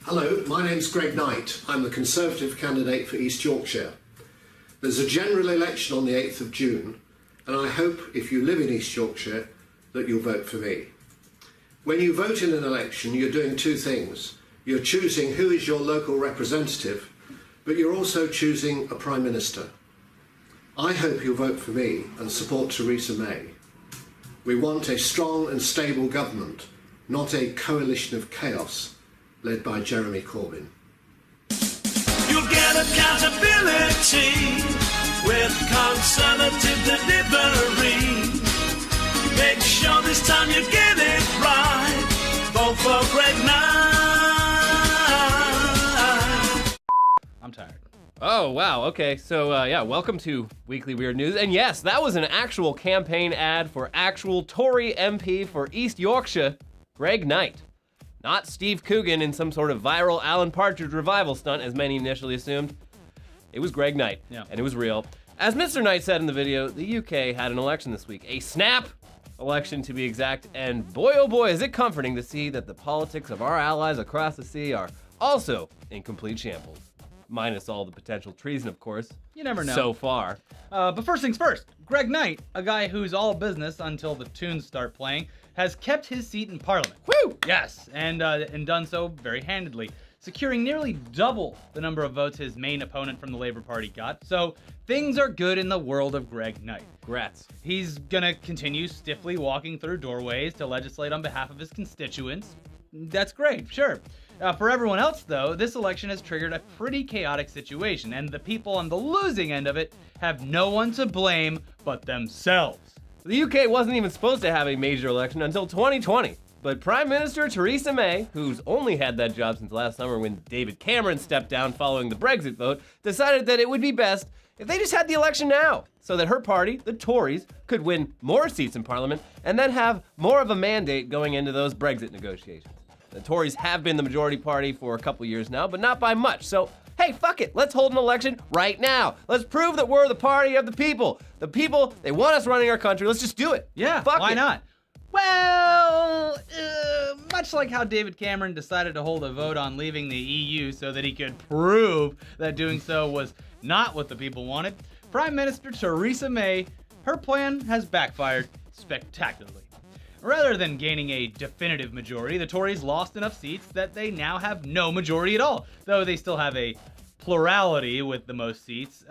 Hello, my name's Greg Knight. I'm the Conservative candidate for East Yorkshire. There's a general election on the 8th of June, and I hope, if you live in East Yorkshire, that you'll vote for me. When you vote in an election, you're doing two things. You're choosing who is your local representative, but you're also choosing a Prime Minister. I hope you'll vote for me and support Theresa May. We want a strong and stable government, not a coalition of chaos led by Jeremy Corbyn. You'll get accountability with Conservative delivery. Make sure this time you get it right. Vote for Greg Knight. I'm tired. Oh, wow. Okay. So, yeah, welcome to Weekly Weird News. And yes, that was an actual campaign ad for actual Tory MP for East Yorkshire, Greg Knight. Not Steve Coogan in some sort of viral Alan Partridge revival stunt, as many initially assumed. It was Greg Knight, and it was real. As Mr. Knight said in the video, the UK had an election this week. A snap election, to be exact. And boy, oh boy, is it comforting to see that the politics of our allies across the sea are also in complete shambles. Minus all the potential treason, of course. You never know. So far. But first things first, Greg Knight, a guy who's all business until the tunes start playing, has kept his seat in Parliament. Woo! Yes, and done so very handedly, securing nearly double the number of votes his main opponent from the Labour Party got. So things are good in the world of Greg Knight. Congrats. He's gonna continue stiffly walking through doorways to legislate on behalf of his constituents. That's great, sure. For everyone else, though, this election has triggered a pretty chaotic situation, and the people on the losing end of it have no one to blame but themselves. The UK wasn't even supposed to have a major election until 2020. But Prime Minister Theresa May, who's only had that job since last summer when David Cameron stepped down following the Brexit vote, decided that it would be best if they just had the election now, so that her party, the Tories, could win more seats in Parliament and then have more of a mandate going into those Brexit negotiations. The Tories have been the majority party for a couple years now, but not by much. So, hey, fuck it. Let's hold an election right now. Let's prove that we're the party of the people. The people, they want us running our country. Let's just do it. Yeah, fuck why it. not? Well, much like how David Cameron decided to hold a vote on leaving the EU so that he could prove that doing so was not what the people wanted, Prime Minister Theresa May, her plan has backfired spectacularly. Rather than gaining a definitive majority, the Tories lost enough seats that they now have no majority at all, though they still have a plurality with the most seats.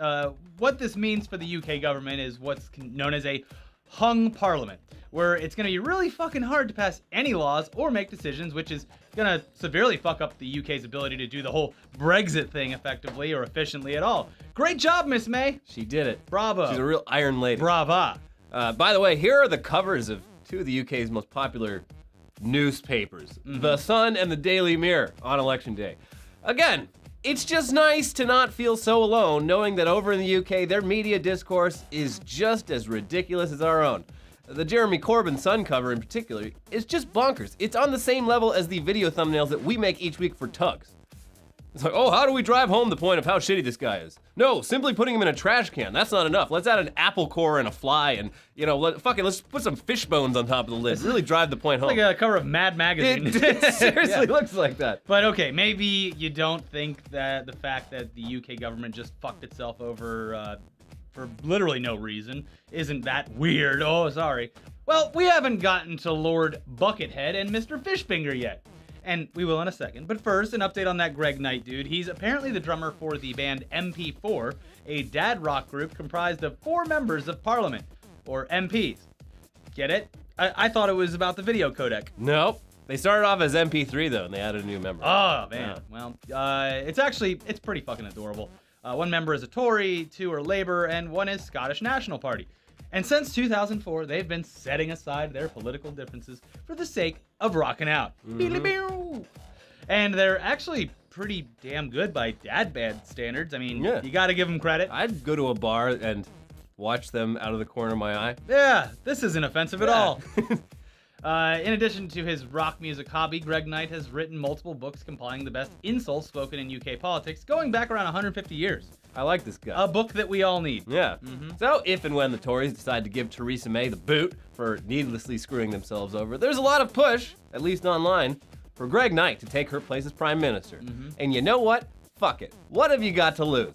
What this means for the UK government is what's known as a hung parliament, where it's going to be really fucking hard to pass any laws or make decisions, which is going to severely fuck up the UK's ability to do the whole Brexit thing effectively or efficiently at all. Great job, Miss May. She did it. Bravo. She's a real iron lady. Brava. By the way, here are the covers of two of the UK's most popular newspapers, The Sun and the Daily Mirror, on election day. Again, it's just nice to not feel so alone, knowing that over in the UK, their media discourse is just as ridiculous as our own. The Jeremy Corbyn Sun cover in particular is just bonkers. It's on the same level as the video thumbnails that we make each week for Tugs. It's like, oh, how do we drive home the point of how shitty this guy is? No, simply putting him in a trash can. That's not enough. Let's add an apple core and a fly and, let's put some fish bones on top of the lid. Really drive the point home. Like a cover of Mad Magazine. It seriously looks like that. But okay, maybe you don't think that the fact that the UK government just fucked itself over for literally no reason isn't that weird. Oh, sorry. Well, we haven't gotten to Lord Buckethead and Mr. Fishfinger yet. And we will in a second. But first, an update on that Greg Knight dude. He's apparently the drummer for the band MP4, a dad rock group comprised of 4 members of Parliament, or MPs. Get it? I thought it was about the video codec. Nope. They started off as MP3 though, and they added a new member. Oh, man. Well, it's pretty fucking adorable. 1 member is a Tory, 2 are Labour, and 1 is Scottish National Party. And since 2004, they've been setting aside their political differences for the sake of rocking out. And they're actually pretty damn good by dad band standards. I mean, you gotta give them credit. I'd go to a bar and watch them out of the corner of my eye. Yeah, this isn't offensive at all. In addition to his rock music hobby, Greg Knight has written multiple books compiling the best insults spoken in UK politics, going back around 150 years. I like this guy. A book that we all need. Yeah. So if and when the Tories decide to give Theresa May the boot for needlessly screwing themselves over, there's a lot of push, at least online, for Greg Knight to take her place as prime minister. And you know what? Fuck it. What have you got to lose?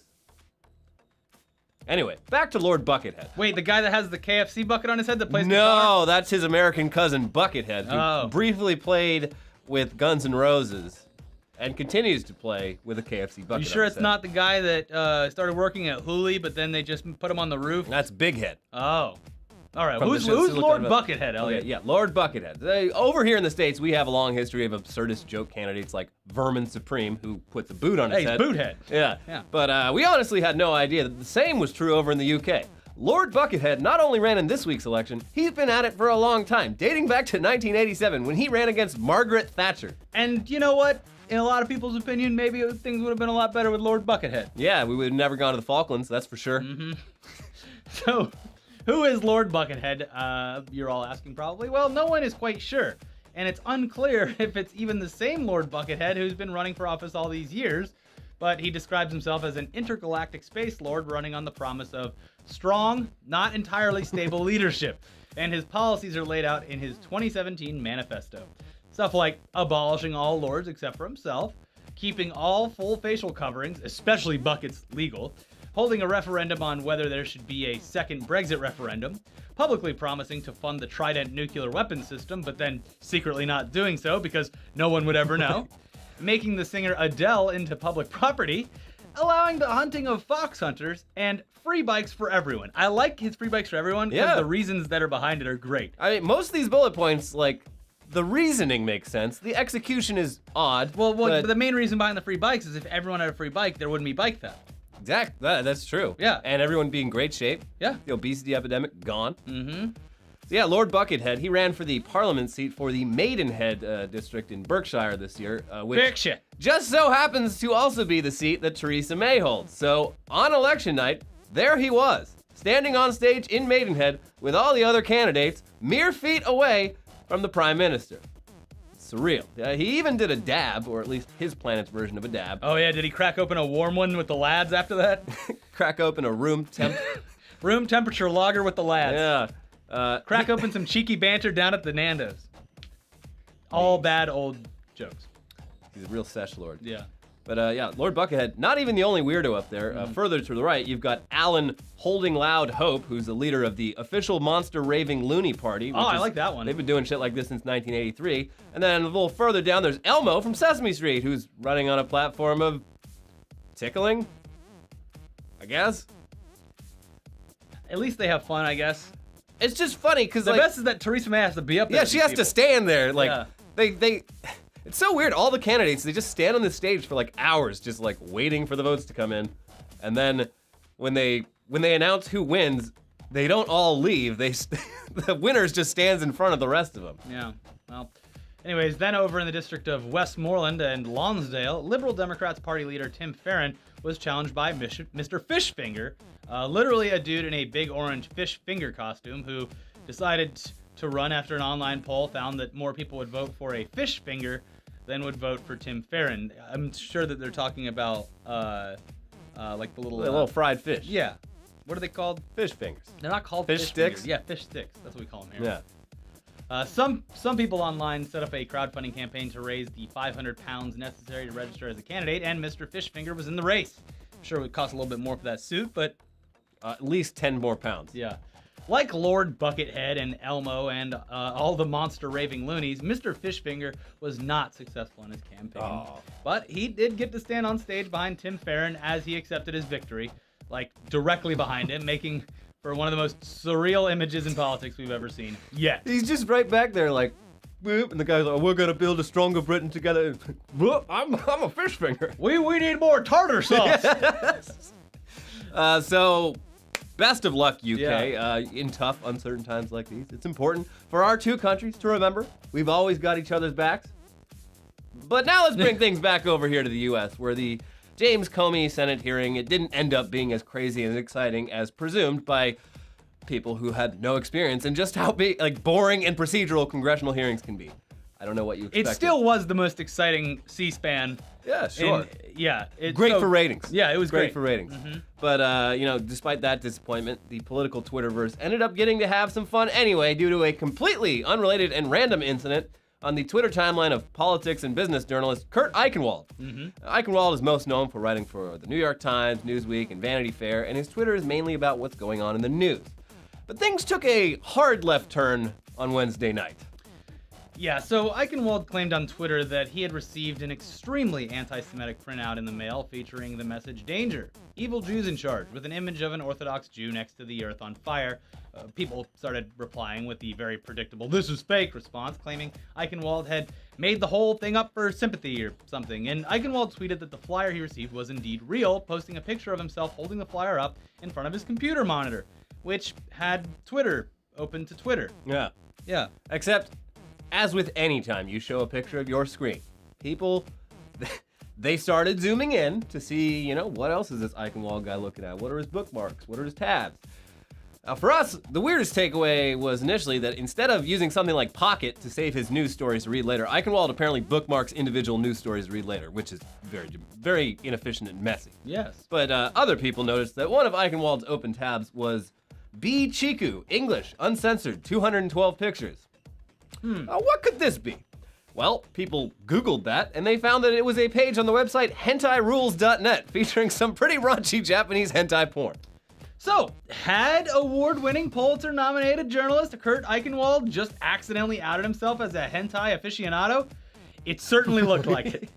Anyway, back to Lord Buckethead. Wait, the guy that has the KFC bucket on his head that plays No, guitar? that's his American cousin Buckethead, who Oh. briefly played with Guns N' Roses and continues to play with a KFC bucket. You sure on it's his head. not the guy that started working at Hooli, but then they just put him on the roof? That's Big Head. Oh. All right, From the who's show Silicon Lord Valley. Buckethead, Elliot? Okay, yeah, Lord Buckethead. Over here in the States, we have a long history of absurdist joke candidates like Vermin Supreme, who puts a boot on his Hey, he's head. Boothead. Yeah. Yeah. But we honestly had no idea that the same was true over in the UK. Lord Buckethead not only ran in this week's election, he's been at it for a long time, dating back to 1987 when he ran against Margaret Thatcher. And you know what? In a lot of people's opinion, maybe things would have been a lot better with Lord Buckethead. Yeah, we would have never gone to the Falklands, that's for sure. So, who is Lord Buckethead? You're all asking probably. Well, no one is quite sure. And it's unclear if it's even the same Lord Buckethead who's been running for office all these years. But he describes himself as an intergalactic space lord running on the promise of strong, not entirely stable leadership. And his policies are laid out in his 2017 manifesto. Stuff like abolishing all lords except for himself, keeping all full facial coverings, especially buckets, legal, holding a referendum on whether there should be a second Brexit referendum, publicly promising to fund the Trident nuclear weapons system, but then secretly not doing so because no one would ever know, making the singer Adele into public property, allowing the hunting of fox hunters, and free bikes for everyone. I like his free bikes for everyone because Yeah. the reasons that are behind it are great. I mean, most of these bullet points, like, the reasoning makes sense. The execution is odd. Well, but the main reason behind the free bikes is if everyone had a free bike, there wouldn't be bike theft. that's true. Yeah. And everyone be in great shape. Yeah. The obesity epidemic gone. Mm-hmm. So yeah, Lord Buckethead, he ran for the parliament seat for the Maidenhead district in Berkshire this year, which Fiction. just so happens to also be the seat that Theresa May holds. So on election night, there he was, standing on stage in Maidenhead with all the other candidates, mere feet away from the prime minister. It's surreal. He even did a dab, or at least his planet's version of a dab. Oh yeah, did he crack open a warm one with the lads after that? Crack open a room temp. Room temperature lager with the lads. Yeah. Crack open some cheeky banter down at the Nando's. All bad old jokes. He's a real sesh lord. Yeah. But yeah, Lord Buckethead, not even the only weirdo up there. Further to the right, you've got Alan Holding Loud Hope, who's the leader of the official Monster Raving Loony Party. Oh, I like that one. They've been doing shit like this since 1983. And then a little further down, there's Elmo from Sesame Street, who's running on a platform of tickling, I guess. At least they have fun, I guess. It's just funny because The like, best is that Theresa May has to be up there. yeah, with she these has people. to stand there. Like Yeah. they. It's so weird. All the candidates, they just stand on the stage for like hours, just like waiting for the votes to come in, and then when they announce who wins, they don't all leave. The winners just stands in front of the rest of them. Yeah. Well, anyways, then over in the district of Westmoreland and Lonsdale, Liberal Democrats party leader Tim Farron was challenged by Mr. Fishfinger, literally a dude in a big orange fish finger costume who decided to run after an online poll found that more people would vote for a fish finger than would vote for Tim Farron. I'm sure that they're talking about like the little... A little fried fish. Yeah. What are they called? Fish fingers. They're not called Fish fish sticks? fingers. Yeah, fish sticks. That's what we call them here. Yeah. Some people online set up a crowdfunding campaign to raise the 500 pounds necessary to register as a candidate, and Mr. Fishfinger was in the race. I'm sure it would cost a little bit more for that suit, but At least 10 more pounds. yeah. Like Lord Buckethead and Elmo and all the monster raving loonies, Mr. Fishfinger was not successful in his campaign. Oh. But he did get to stand on stage behind Tim Farron as he accepted his victory, like directly behind him, making for one of the most surreal images in politics we've ever seen. Yet. He's just right back there like, whoop, and the guy's like, we're gonna build a stronger Britain together. Whoop, I'm a fish finger. We need more tartar sauce. So, best of luck, UK. Yeah. In tough, uncertain times like these, it's important for our two countries to remember we've always got each other's backs. But now let's bring things back over here to the U.S., where the James Comey Senate hearing, it didn't end up being as crazy and exciting as presumed by people who had no experience in just how boring and procedural congressional hearings can be. I don't know what you expected. It still was the most exciting C-SPAN. Yeah, sure. Great for ratings. Yeah, it was great. for ratings. But, despite that disappointment, the political Twitterverse ended up getting to have some fun anyway due to a completely unrelated and random incident on the Twitter timeline of politics and business journalist Kurt Eichenwald. Eichenwald is most known for writing for the New York Times, Newsweek, and Vanity Fair, and his Twitter is mainly about what's going on in the news. But things took a hard left turn on Wednesday night. Yeah, so Eichenwald claimed on Twitter that he had received an extremely anti-Semitic printout in the mail featuring the message, "Danger, evil Jews in charge," with an image of an Orthodox Jew next to the earth on fire. People started replying with the very predictable, "This is fake" response, claiming Eichenwald had made the whole thing up for sympathy or something. And Eichenwald tweeted that the flyer he received was indeed real, posting a picture of himself holding the flyer up in front of his computer monitor, which had Twitter open to Twitter. Yeah. Yeah. Except, as with any time you show a picture of your screen, people, they started zooming in to see, what else is this Eichenwald guy looking at? What are his bookmarks? What are his tabs? Now, for us, the weirdest takeaway was initially that instead of using something like Pocket to save his news stories to read later, Eichenwald apparently bookmarks individual news stories to read later, which is very, very inefficient and messy. Yes. But other people noticed that one of Eichenwald's open tabs was B. Chiku, English, uncensored, 212 pictures. What could this be? Well, people Googled that, and they found that it was a page on the website hentairules.net featuring some pretty raunchy Japanese hentai porn. So, had award-winning Pulitzer-nominated journalist Kurt Eichenwald just accidentally outed himself as a hentai aficionado? It certainly looked like it.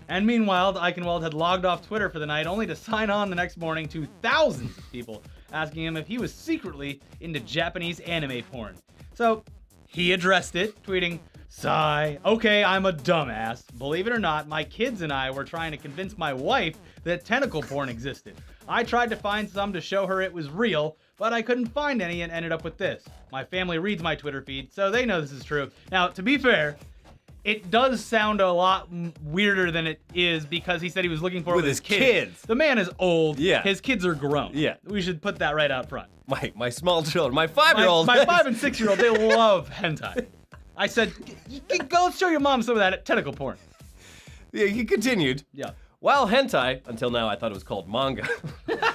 And meanwhile, Eichenwald had logged off Twitter for the night, only to sign on the next morning to thousands of people asking him if he was secretly into Japanese anime porn. So, he addressed it, tweeting, "Sigh, okay, I'm a dumbass. Believe it or not, my kids and I were trying to convince my wife that tentacle porn existed. I tried to find some to show her it was real, but I couldn't find any and ended up with this. My family reads my Twitter feed, so they know this is true." Now, to be fair, it does sound a lot weirder than it is because he said he was looking for it with his kids. The man is old. Yeah. His kids are grown. Yeah. We should put that right out front. My small children, my 5-year-old. My 5 and 6-year-old, they love hentai. I said, go show your mom some of that tentacle porn. Yeah, he continued. Yeah. While hentai, until now I thought it was called manga,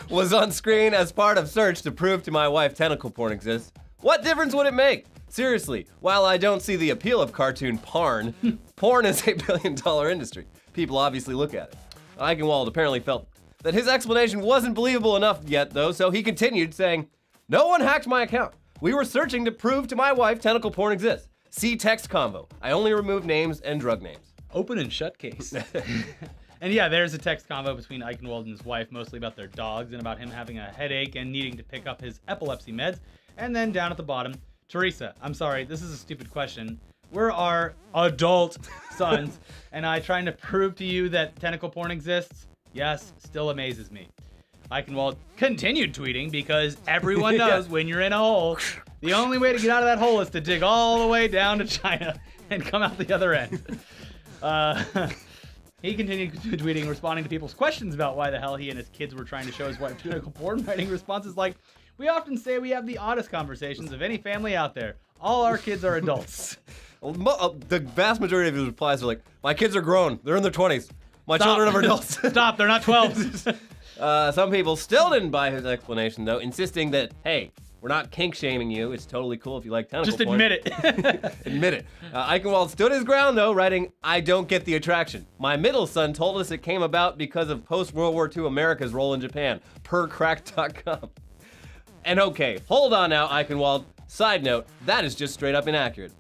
was on screen as part of search to prove to my wife tentacle porn exists, what difference would it make? Seriously, while I don't see the appeal of cartoon porn, porn is a billion-dollar industry. People obviously look at it. Eichenwald apparently felt that his explanation wasn't believable enough yet, though, so he continued saying, "No one hacked my account. We were searching to prove to my wife tentacle porn exists. See text convo. I only remove names and drug names." Open and shut case. And yeah, there's a text convo between Eichenwald and his wife, mostly about their dogs and about him having a headache and needing to pick up his epilepsy meds. And then down at the bottom, "Teresa, I'm sorry, this is a stupid question. We're our adult sons, and I trying to prove to you that tentacle porn exists? Yes, still amazes me." Eichenwald continued tweeting because everyone knows when you're in a hole, the only way to get out of that hole is to dig all the way down to China and come out the other end. He continued tweeting, responding to people's questions about why the hell he and his kids were trying to show his wife tentacle porn, writing responses like, "We often say we have the oddest conversations of any family out there. All our kids are adults." The vast majority of his replies are like, "My kids are grown. They're in their 20s. My children are adults." Stop, they're not 12. Some people still didn't buy his explanation, though, insisting that, hey, we're not kink-shaming you. It's totally cool if you like tentacle Just porn. admit it. Admit it. Eichenwald stood his ground, though, writing, "I don't get the attraction. My middle son told us it came about because of post-World War II America's role in Japan, per cracked.com. And okay, hold on now, Eichenwald. Side note, that is just straight up inaccurate.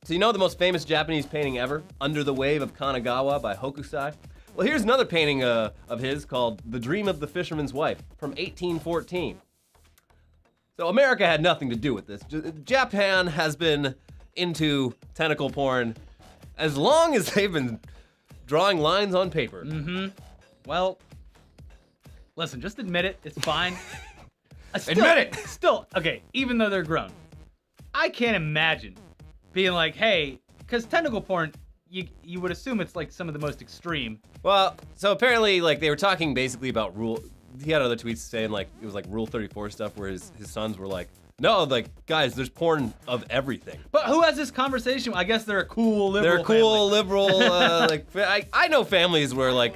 So you know the most famous Japanese painting ever, Under the Wave of Kanagawa by Hokusai? Well, here's another painting of his called The Dream of the Fisherman's Wife from 1814. So America had nothing to do with this. Japan has been into tentacle porn as long as they've been drawing lines on paper. Well, listen, just admit it. It's fine. Admit it! Still, okay, even though they're grown, I can't imagine being like, hey, because tentacle porn, you would assume it's like some of the most extreme. Well, so apparently, like, they were talking basically about he had other tweets saying, like, it was like Rule 34 stuff where his sons were like, no, like, guys, there's porn of everything. But who has this conversation? I guess they're a cool liberal They're cool, family. liberal, like, I know families where, like,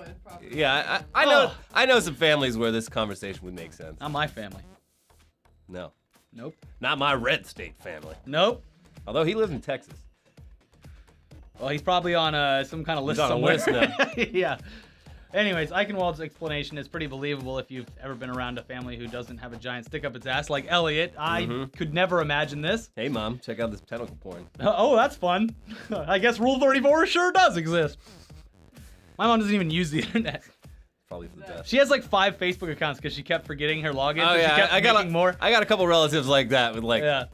yeah, I know some families where this conversation would make sense. Not my family. No. Nope. Not my red state family. Nope. Although he lives in Texas. Well, he's probably on some kind of list He's on a somewhere. list now. Yeah. Anyways, Eichenwald's explanation is pretty believable if you've ever been around a family who doesn't have a giant stick up its ass like Elliot. I could never imagine this. Hey, Mom, check out this tentacle porn. Oh, that's fun. I guess Rule 34 sure does exist. My mom doesn't even use the internet. Probably for the best. She has like 5 Facebook accounts because she kept forgetting her login. Oh, so yeah, she kept I got making more. I got a couple relatives like that with like, Yeah.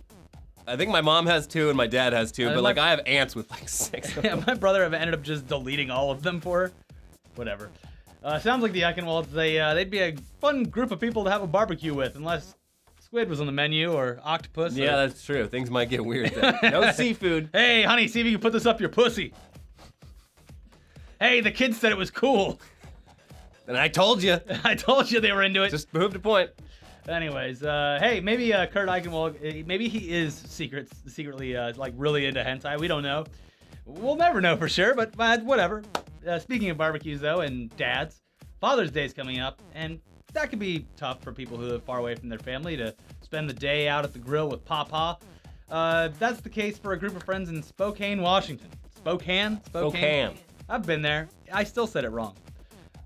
I think my mom has 2 and my dad has 2, And but my- like I have aunts with like 6 of Yeah, them. my brother ended up just deleting all of them for her. Whatever. Sounds like the Eichenwalds, they'd be a fun group of people to have a barbecue with, unless squid was on the menu or octopus. Yeah, or... that's true. Things might get weird then. No seafood. Hey, honey, see if you can put this up your pussy. Hey, the kids said it was cool. And I told you. I told you they were into it. Just proved a point. Anyways, hey, maybe Kurt Eichenwald, maybe he is secretly like really into hentai. We don't know. We'll never know for sure, but whatever. Speaking of barbecues, though, and dads, Father's Day's coming up, and that can be tough for people who live far away from their family to spend the day out at the grill with Papa. That's the case for a group of friends in Spokane, Washington. Spokane? I've been there. I still said it wrong.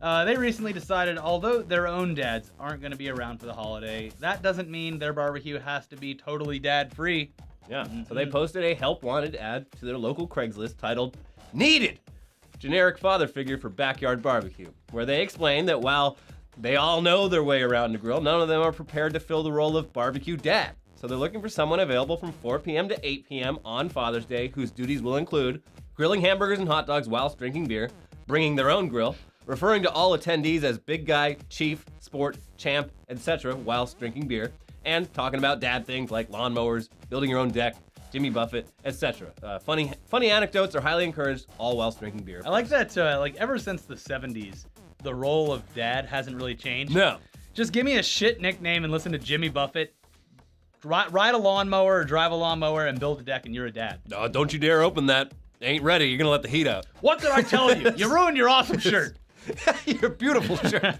They recently decided, although their own dads aren't going to be around for the holiday, that doesn't mean their barbecue has to be totally dad-free. Yeah. So they posted a help wanted ad to their local Craigslist titled "Needed Generic Father Figure for Backyard Barbecue," where they explain that while they all know their way around the grill, none of them are prepared to fill the role of barbecue dad. So they're looking for someone available from 4 p.m. to 8 p.m. on Father's Day, whose duties will include grilling hamburgers and hot dogs whilst drinking beer, bringing their own grill, referring to all attendees as big guy, chief, sport, champ, etc. whilst drinking beer, and talking about dad things like lawnmowers, building your own deck, Jimmy Buffett, etc. Funny anecdotes are highly encouraged, all whilst drinking beer. I like that, like, ever since the 70s, the role of dad hasn't really changed. No. Just give me a shit nickname and listen to Jimmy Buffett. Ride a lawnmower or drive a lawnmower and build a deck and you're a dad. Oh, don't you dare open that. Ain't ready. You're going to let the heat out. What did I tell you? You ruined your awesome shirt. Your beautiful shirt.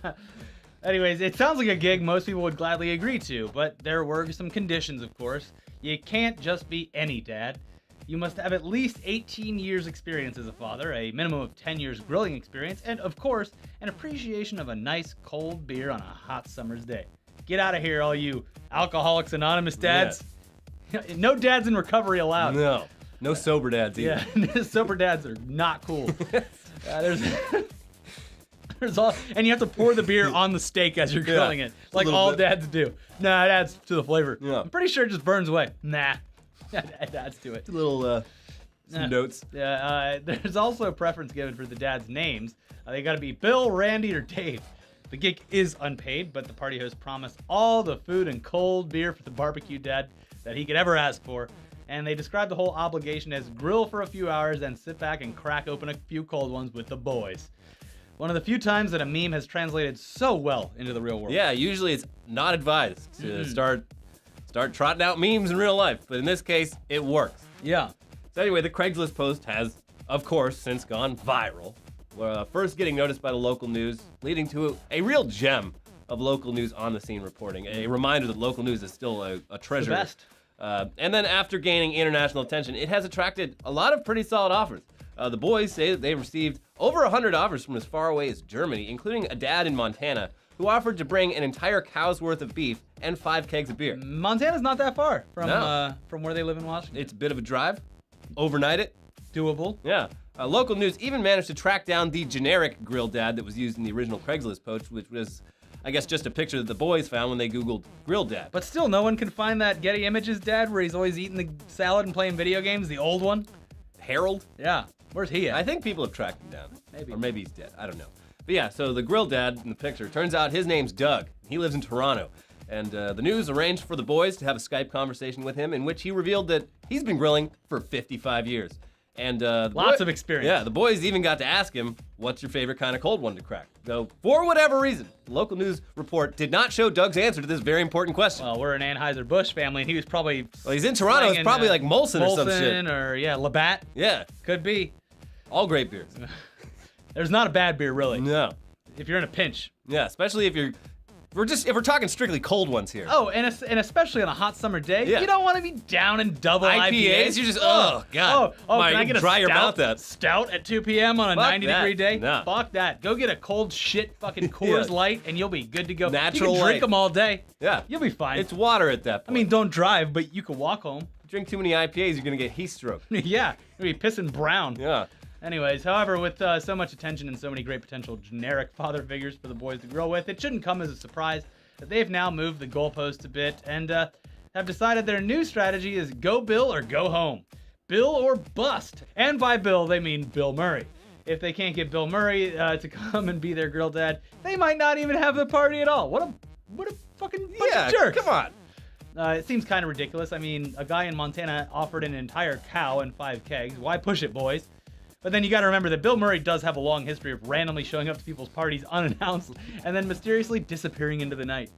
Anyways, it sounds like a gig most people would gladly agree to, but there were some conditions, of course. You can't just be any dad. You must have at least 18 years experience as a father, a minimum of 10 years grilling experience, and of course, an appreciation of a nice cold beer on a hot summer's day. Get out of here, all you Alcoholics Anonymous dads. No dads in recovery allowed. No. No sober dads either. Yeah, sober dads are not cool. There's all, and you have to pour the beer on the steak as you're grilling it, like all dads do. Nah, it adds to the flavor. Yeah. I'm pretty sure it just burns away. Nah, it adds to it. A little some notes. Yeah, there's also a preference given for the dads' names. They got to be Bill, Randy, or Dave. The gig is unpaid, but the party host promised all the food and cold beer for the barbecue dad that he could ever ask for. And they described the whole obligation as grill for a few hours, then sit back and crack open a few cold ones with the boys. One of the few times that a meme has translated so well into the real world. Yeah, usually it's not advised to start trotting out memes in real life, but in this case, it works. Yeah. So anyway, the Craigslist post has, of course, since gone viral. First getting noticed by the local news, leading to a real gem of local news on the scene reporting. A reminder that local news is still a treasure. The best. And then after gaining international attention, it has attracted a lot of pretty solid offers. The boys say that they received over 100 offers from as far away as Germany, including a dad in Montana who offered to bring an entire cow's worth of beef and 5 kegs of beer. Montana's not that far from No. from where they live in Washington. It's a bit of a drive. Overnight it. Doable. Yeah. Local news even managed to track down the generic grill dad that was used in the original Craigslist post, which was, I guess, just a picture that the boys found when they Googled grill dad. But still, no one can find that Getty Images dad where he's always eating the salad and playing video games, the old one. Harold? Yeah. Where's he at? I think people have tracked him down. Maybe. Or maybe he's dead. I don't know. But yeah, so the grill dad in the picture, turns out his name's Doug. He lives in Toronto. And the news arranged for the boys to have a Skype conversation with him in which he revealed that he's been grilling for 55 years. And Lots of experience. Yeah, the boys even got to ask him, what's your favorite kind of cold one to crack? Though, for whatever reason, the local news report did not show Doug's answer to this very important question. Well, we're an Anheuser-Busch family, and he was probably... Well, he's in Toronto. It's probably like Molson or some shit. Molson or, yeah, Labatt. Yeah, Could be. all great beers. There's not a bad beer, really. No. If you're in a pinch. Yeah, especially if you're If we're talking strictly cold ones here. Oh, and especially on a hot summer day, Yeah. you don't want to be down in double IPAs. You're just, oh, God. Oh, My, can I get a dry your mouth out. stout at 2 p.m. on a Fuck 90-degree day? No. Fuck that. Go get a cold shit fucking Coors Yeah. Light, and you'll be good to go. Natural you can drink light. them all day. Yeah. You'll be fine. It's water at that point. I mean, don't drive, but you can walk home. drink too many IPAs, you're going to get heat stroke. Yeah, you'll be pissing brown. Yeah. Anyways, however, with so much attention and so many great potential generic father figures for the boys to grow with, it shouldn't come as a surprise that they've now moved the goalposts a bit and have decided their new strategy is go Bill or go home. Bill or bust. And by Bill, they mean Bill Murray. If they can't get Bill Murray to come and be their girl dad, they might not even have the party at all. What a fucking bunch of jerks. Come on. It seems kind of ridiculous. I mean, a guy in Montana offered an entire cow and 5 kegs. Why push it, boys? But then you got to remember that Bill Murray does have a long history of randomly showing up to people's parties unannounced and then mysteriously disappearing into the night.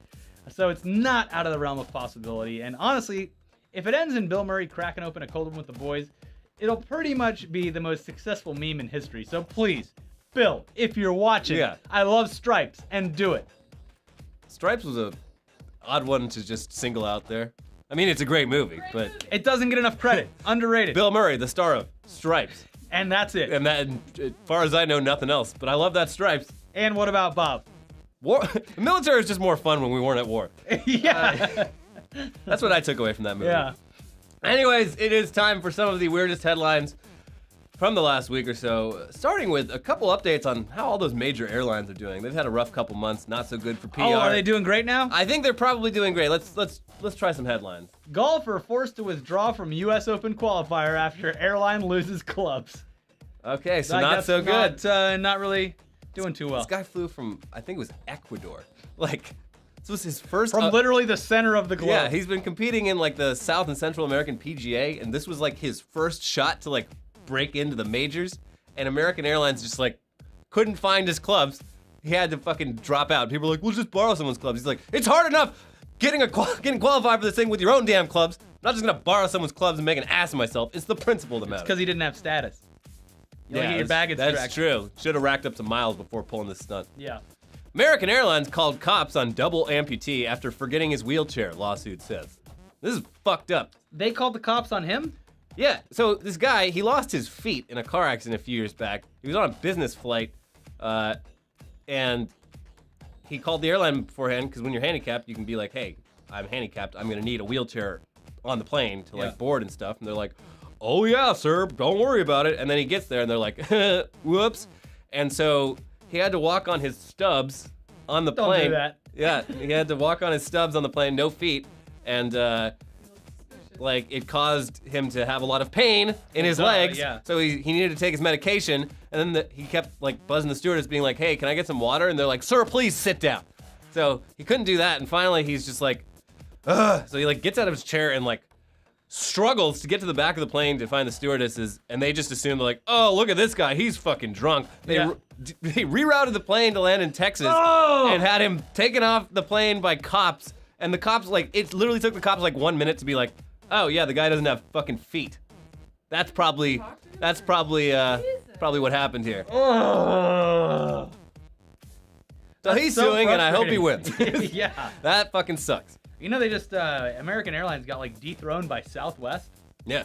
So it's not out of the realm of possibility. And honestly, if it ends in Bill Murray cracking open a cold one with the boys, it'll pretty much be the most successful meme in history. So please, Bill, if you're watching, I love Stripes, and do it. Stripes was a odd one to just single out there. I mean, it's a great movie, but It doesn't get enough credit. Underrated. Bill Murray, the star of Stripes. And that's it. And that, as far as I know, nothing else. But I love that Stripes. And what about Bob? War, the military is just more fun when we weren't at war. Yeah. That's what I took away from that movie. Yeah. Anyways, it is time for some of the weirdest headlines from the last week or so, starting with a couple updates on how all those major airlines are doing. They've had a rough couple months, not so good for PR. Oh, are they doing great now? I think they're probably doing great. Let's try some headlines. Golfer forced to withdraw from U.S. Open qualifier after airline loses clubs. Okay, so Like, not that's so good. Not really doing too well. This guy flew from, I think it was Ecuador. Like, this was his first. From literally the center of the globe. Yeah, he's been competing in like the South and Central American PGA, and this was like his first shot to like break into the majors. And American Airlines just like couldn't find his clubs. He had to fucking drop out. People were like, "We'll just borrow someone's clubs." He's like, "It's hard enough getting qualified for this thing with your own damn clubs. I'm not just gonna borrow someone's clubs and make an ass of myself. It's the principle that matters." Because he didn't have status. You only get your baggage that's tracked. true. Should have racked up some miles before pulling this stunt. Yeah. American Airlines called cops on double amputee after forgetting his wheelchair, lawsuit says. This is fucked up. They called the cops on him? Yeah, so this guy, he lost his feet in a car accident a few years back. He was on a business flight, and he called the airline beforehand, because when you're handicapped, you can be like, "Hey, I'm handicapped, I'm gonna need a wheelchair on the plane to like board and stuff." And they're like, "Oh yeah, sir, don't worry about it." And then he gets there and they're like, "Whoops." And so he had to walk on his stubs on the Don't plane. do that. Yeah, he had to walk on his stubs on the plane, no feet. And like it caused him to have a lot of pain in his legs. yeah. So he needed to take his medication. And then he kept like buzzing the stewardess being like, "Hey, can I get some water?" And they're like, "Sir, please sit down." So he couldn't do that. And finally he's just like, ugh. So he like gets out of his chair and like struggles to get to the back of the plane to find the stewardesses, and they just assume they're like, "Oh, look at this guy, he's fucking drunk." They rerouted the plane to land in Texas and had him taken off the plane by cops, and the cops like, it literally took the cops like 1 minute to be like, "Oh yeah, the guy doesn't have fucking feet." That's probably what happened here. So he's so suing, and I hope he wins. Yeah. That fucking sucks. You know, they just, American Airlines got like dethroned by Southwest. Yeah.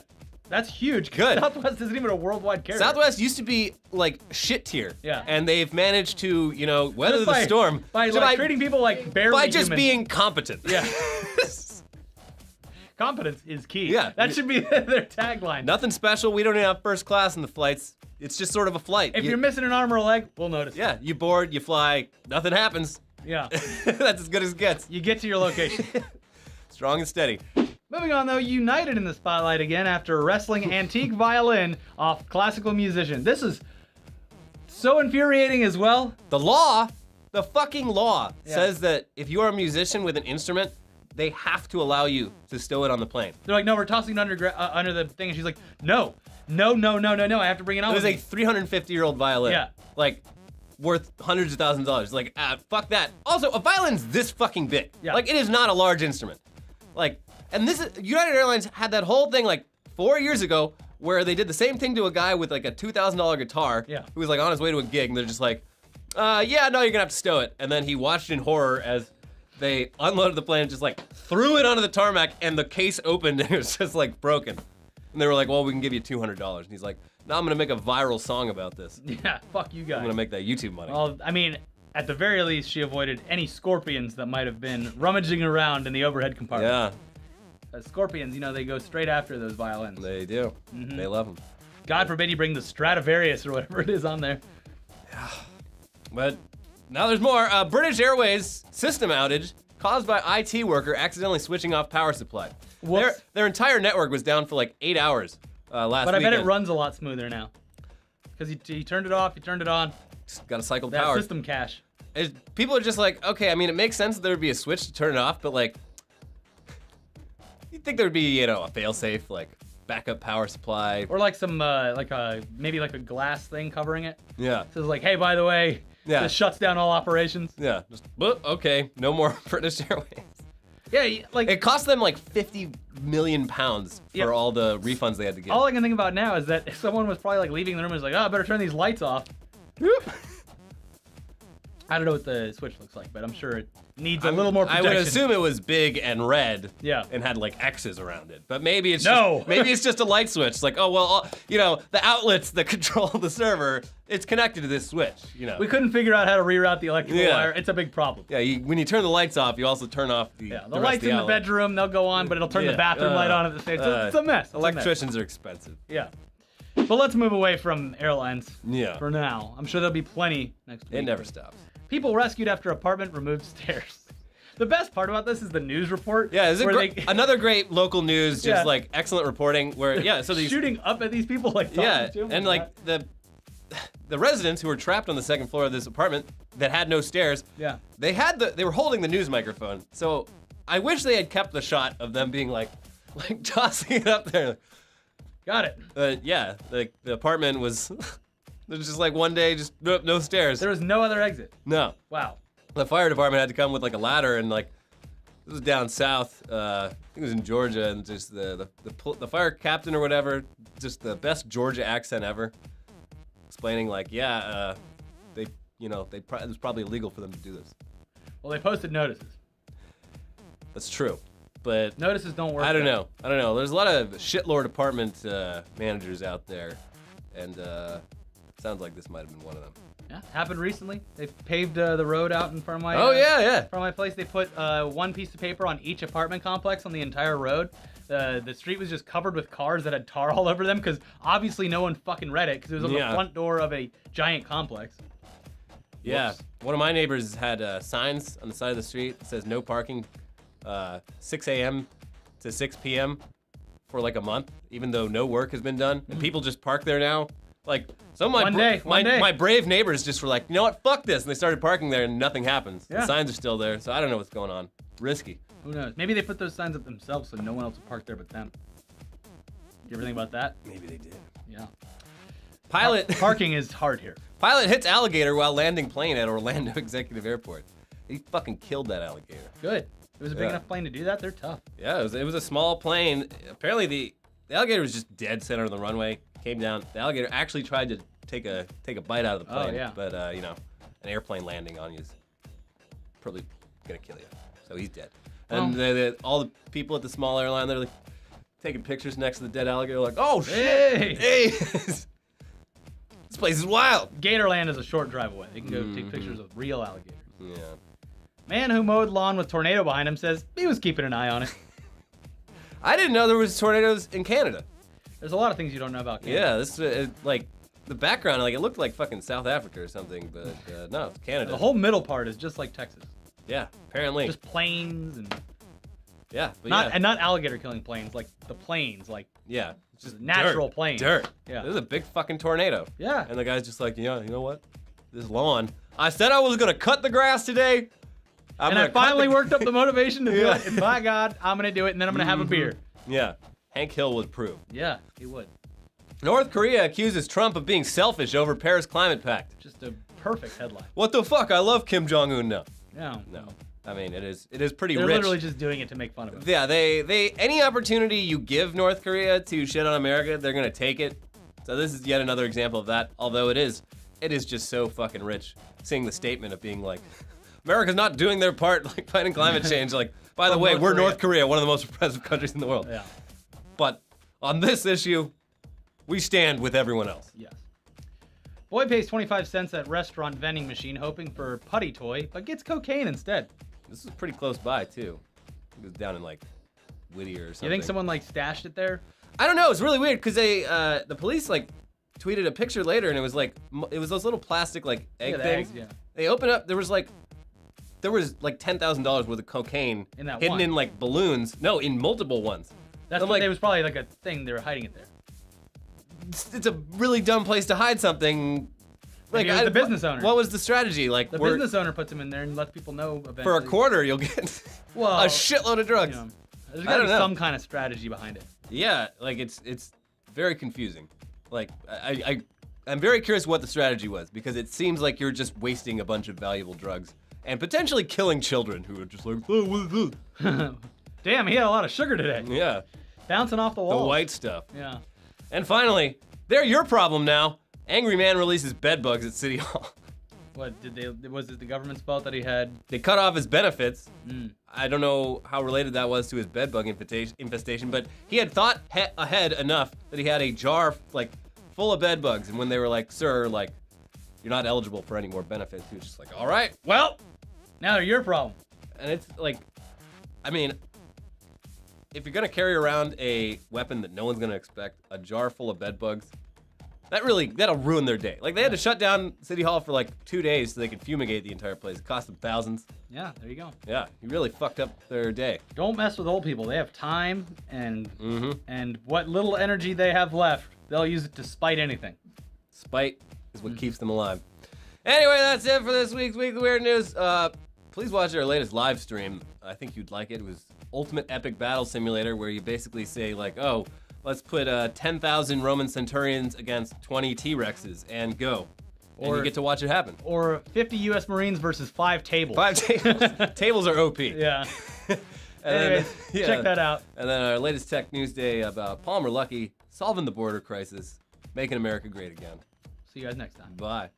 That's huge. Good. Southwest isn't even a worldwide carrier. Southwest used to be like shit tier. Yeah. And they've managed to, you know, weather Just the storm. By like, treating people like barely by just human. being competent. Yeah. Competence is key. Yeah. That should be their tagline. Nothing special. We don't even have first class in the flights. It's just sort of a flight. If you're missing an arm or a leg, we'll notice. Yeah, you board, you fly, nothing happens. Yeah. That's as good as it gets. You get to your location. Strong and steady. Moving on, though, United in the spotlight again after wrestling antique violin off classical musician. This is so infuriating as well. The fucking law Yeah. says that if you are a musician with an instrument, they have to allow you to stow it on the plane. They're like, "No, we're tossing it under the thing," and she's like, "No, I have to bring it on." It was with a me." 350-year-old violin. Yeah. Like, worth hundreds of thousands of dollars. Like, fuck that. Also, a violin's this fucking big. Yeah. Like, it is not a large instrument. Like, and this is, United Airlines had that whole thing like 4 years ago where they did the same thing to a guy with like a $2,000 guitar Yeah. who was like on his way to a gig, and they're just like, yeah, no, you're gonna have to stow it. And then he watched in horror as they unloaded the plane, just like threw it onto the tarmac, and the case opened, and it was just like broken. And they were like, well, we can give you $200. And he's like, no, I'm gonna make a viral song about this. Yeah, fuck you guys. I'm gonna make that YouTube money. Well, I mean, at the very least, she avoided any scorpions that might have been rummaging around in the overhead compartment. Yeah, Scorpions, they go straight after those violins. they do. They love them. God forbid you bring the Stradivarius or whatever it is on there. But now there's more. British Airways system outage caused by IT worker accidentally switching off power supply. Their entire network was down for like 8 hours last But I weekend. bet it runs a lot smoother now. Because you turned it off, you turned it on. Just gotta cycle That power. system cache. People are just like, okay, I mean, it makes sense that there would be a switch to turn it off, but like, you'd think there would be, a failsafe, like backup power supply. Or like some, maybe like a glass thing covering it. Yeah. So it's like, hey, by the way, Yeah. this shuts down all operations. Yeah. Just, okay, no more British Airways. Yeah, like It cost them like 50 million pounds for Yeah. all the refunds they had to give. all I can think about now is that someone was probably like leaving the room and was like, oh, I better turn these lights off. I don't know what the switch looks like, but I'm sure it needs a little more I protection. would assume it was big and red. Yeah. And had like X's around it. But maybe it's No. just, maybe it's just a light switch. It's like, oh well, the outlets that control the server, it's connected to this switch. We couldn't figure out how to reroute the electrical Yeah. wire. It's a big problem. Yeah, when you turn the lights off, you also turn off the Yeah, the the rest lights of the in the outlet. bedroom, they'll go on, but it'll turn Yeah. the bathroom light on at the same time. It's a mess. It's a mess. Electricians are expensive. Yeah. But let's move away from airlines Yeah. for now. I'm sure there'll be plenty next week. It never stops. People rescued after apartment removed stairs. The best part about this is the news report. Yeah, is it where another great local news, just Yeah. like excellent reporting where so these shooting up at these people like talking yeah, to them and like the residents who were trapped on the second floor of this apartment that had no stairs. Yeah. They were holding the news microphone. So I wish they had kept the shot of them being like tossing it up there. Got it. Yeah, like the apartment was there's just like one day just no stairs. There was no other exit. No. Wow. The fire department had to come with like a ladder and like this was down south. I think it was in Georgia, and just the fire captain or whatever, just the best Georgia accent ever, explaining like, it was probably illegal for them to do this. Well, they posted notices. That's true, but Notices don't work. I don't know. There's a lot of shitlord apartment managers out there, and sounds like this might have been one of them. Yeah, happened recently. They paved the road out in front of my. Yeah. From my place, they put one piece of paper on each apartment complex on the entire road. The street was just covered with cars that had tar all over them because obviously no one fucking read it because it was on the front door of a giant complex. Yeah. Whoops. One of my neighbors had signs on the side of the street that says no parking 6 a.m. to 6 p.m. for like a month, even though no work has been done. And people just park there now. Like, some of One day. my brave neighbors just were like, you know what, fuck this. And they started parking there and nothing happens. Yeah. The signs are still there, so I don't know what's going on. Risky. Who knows? Maybe they put those signs up themselves so no one else would park there but them. You ever think about that? Maybe they did. Yeah. Pilot Parking is hard here. Pilot hits alligator while landing plane at Orlando Executive Airport. He fucking killed that alligator. Good. It was a big Yeah. enough plane to do that. They're tough. Yeah, it was a small plane. Apparently the alligator was just dead center on the runway. Came down. The alligator actually tried to take a bite out of the plane. yeah. But an airplane landing on you is probably gonna kill you. So he's dead. And all the people at the small airline, they're like taking pictures next to the dead alligator, like, oh shit, hey. This place is wild. Gatorland is a short drive away. They can go take pictures of real alligators. Yeah. Man who mowed lawn with tornado behind him says he was keeping an eye on it. I didn't know there was tornadoes in Canada. There's a lot of things you don't know about Canada. Yeah, this like the background, like it looked like fucking South Africa or something, but no, it's Canada. The whole middle part is just like Texas. Yeah, apparently. Just plains and yeah, but and not alligator killing plains, like the plains, like yeah, it's just natural dirt, plains. Dirt. Yeah. There's a big fucking tornado. Yeah. And the guy's just like, you know what? This lawn. I said I was gonna cut the grass today. And I finally worked up the motivation to do it. And by God, I'm gonna do it, and then I'm gonna have a beer. Yeah. Hank Hill would prove. Yeah, he would. North Korea accuses Trump of being selfish over Paris Climate Pact. Just a perfect headline. What the fuck? I love Kim Jong-un now. No. No. I mean, it is pretty They're rich. literally just doing it to make fun of him. Yeah, they any opportunity you give North Korea to shit on America, they're gonna take it. So this is yet another example of that. Although it is just so fucking rich. Seeing the statement of being like, America's not doing their part, like fighting climate change. Like, by the way, we're North Korea, one of the most repressive countries in the world. Yeah. But on this issue, we stand with everyone else. Yes. Boy pays 25 cents at restaurant vending machine hoping for putty toy, but gets cocaine instead. This is pretty close by, too. It was down in, like, Whittier or something. You think someone, like, stashed it there? I don't know. It's really weird because the police, like, tweeted a picture later, and it was, like, those little plastic, like, egg things. Eggs, yeah. They opened up, there was like $10,000 worth of cocaine In that hidden one. in, like, balloons. No, in multiple ones. That's I'm what like, it was probably like a thing. They were hiding it there. it's a really dumb place to hide something. Maybe it was the business owner. What was the strategy? Like, The business owner puts them in there and lets people know eventually. for a quarter, you'll get Well, a shitload of drugs. You know, there's I got to don't be know. some kind of strategy behind it. Yeah, like it's very confusing. Like I'm very curious what the strategy was because it seems like you're just wasting a bunch of valuable drugs and potentially killing children who are just like, oh, what is this? Damn, he had a lot of sugar today. Yeah, Bouncing off the the wall. white stuff. Yeah. And finally, they're your problem now. Angry man releases bed bugs at City Hall. What was it the government's fault that he had? They cut off his benefits. Mm. I don't know how related that was to his bed bug infestation, but he had thought ahead enough that he had a jar like full of bed bugs. And when they were like, "Sir, like, you're not eligible for any more benefits," he was just like, "All right." Well, now they're your problem. And it's like, I mean, if you're gonna carry around a weapon that no one's gonna expect, a jar full of bed bugs, that'll ruin their day. Like they had to shut down City Hall for like 2 days so they could fumigate the entire place. It cost them thousands. Yeah, there you go. Yeah, he really fucked up their day. Don't mess with old people. They have time and Mm-hmm. what little energy they have left, they'll use it to spite anything. Spite is what keeps them alive. Anyway, that's it for this week's Weekly Weird News. Please watch our latest live stream. I think you'd like it. It was Ultimate Epic Battle Simulator, where you basically say like, oh, let's put 10,000 Roman centurions against 20 T-Rexes and go. And Or- you get to watch it happen. Or 50 U.S. Marines versus 5 tables. 5 tables. Tables are OP. Yeah. And Anyways, yeah. check that out. And then our latest Tech News Day about Palmer Luckey solving the border crisis, making America great again. See you guys next time. Bye.